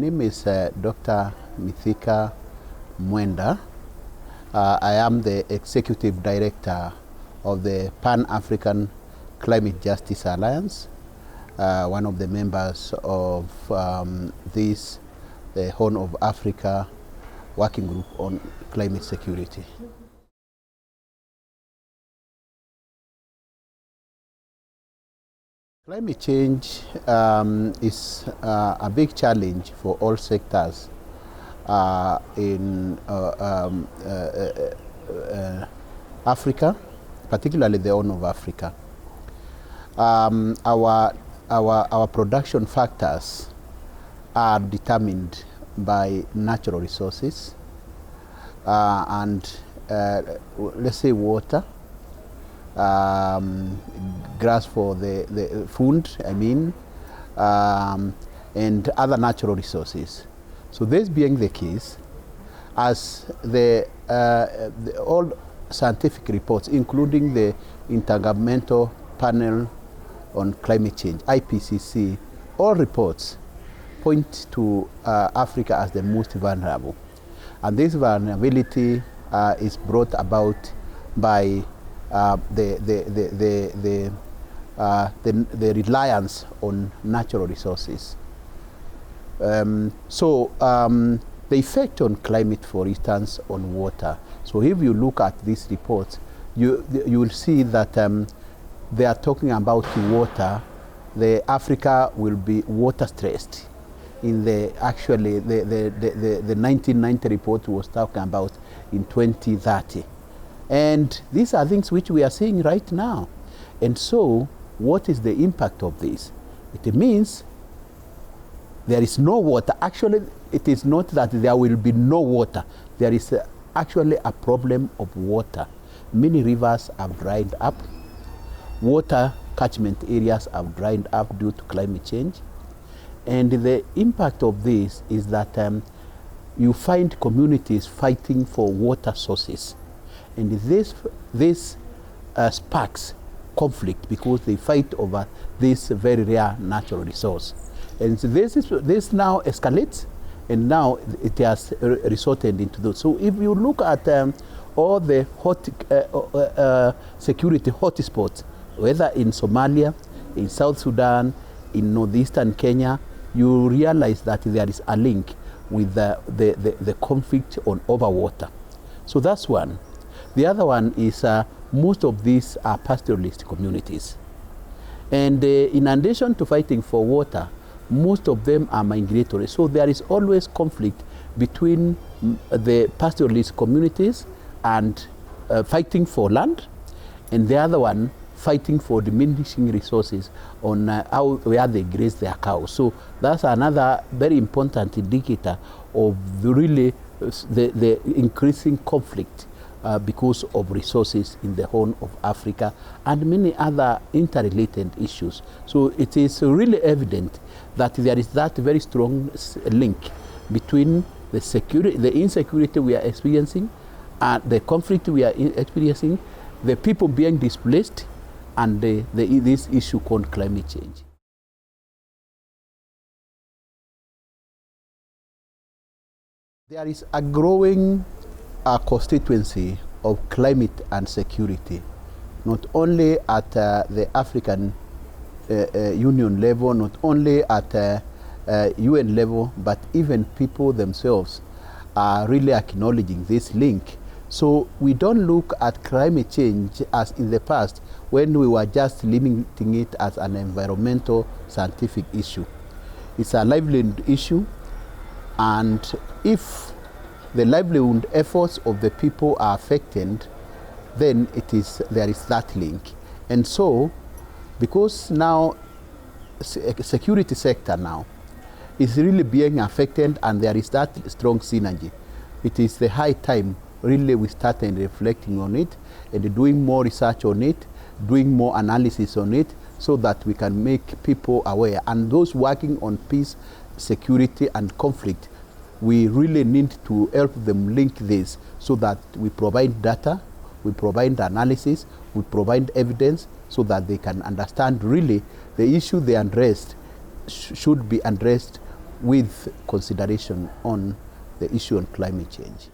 name is Dr. Mithika Mwenda. I am the Executive Director of the Pan-African Climate Justice Alliance, one of the members of the Horn of Africa Working Group on Climate Security. Climate change is a big challenge for all sectors in Africa, particularly the Horn of Africa. Our production factors are determined by natural resources and let's say water, grass for the food, and other natural resources. So this being the case, as all scientific reports, including the Intergovernmental Panel on Climate Change, IPCC, all reports point to Africa as the most vulnerable. And this vulnerability is brought about by the reliance on natural resources. The effect on climate, for instance, on water. So if you look at these reports, you will see that they are talking about water. Africa will be water stressed. In the 1990 report was talking about in 2030. And these are things which we are seeing right now. And so what is the impact of this? It means there is no water. Actually, it is not that there will be no water. There is actually a problem of water. Many rivers have dried up. Water catchment areas have dried up due to climate change. And the impact of this is that you find communities fighting for water sources. And this sparks conflict because they fight over this very rare natural resource. And so this now escalates, and now it has resorted into those. So if you look at all the security hotspots, whether in Somalia, in South Sudan, in northeastern Kenya, you realize that there is a link with the conflict over water. So that's one. The other one is most of these are pastoralist communities. And in addition to fighting for water, most of them are migratory. So there is always conflict between the pastoralist communities and fighting for land, and the other one fighting for diminishing resources on where they graze their cows. So that's another very important indicator of the increasing conflict because of resources in the Horn of Africa and many other interrelated issues. So it is really evident that there is that very strong link between the insecurity we are experiencing, and the conflict we are experiencing, the people being displaced, and this issue called climate change. There is a growing constituency of climate and security, not only at the African Union level, not only at UN level, but even people themselves are really acknowledging this link. So we don't look at climate change as in the past when we were just limiting it as an environmental scientific issue. It's a livelihood issue, and if the livelihood efforts of the people are affected, then there is that link. And so, because now security sector now is really being affected and there is that strong synergy, it is the high time really we started reflecting on it and doing more research on it, doing more analysis on it, so that we can make people aware. And those working on peace, security, and conflict, we really need to help them link this so that we provide data, we provide analysis, we provide evidence so that they can understand really the issue they addressed should be addressed with consideration on the issue on climate change.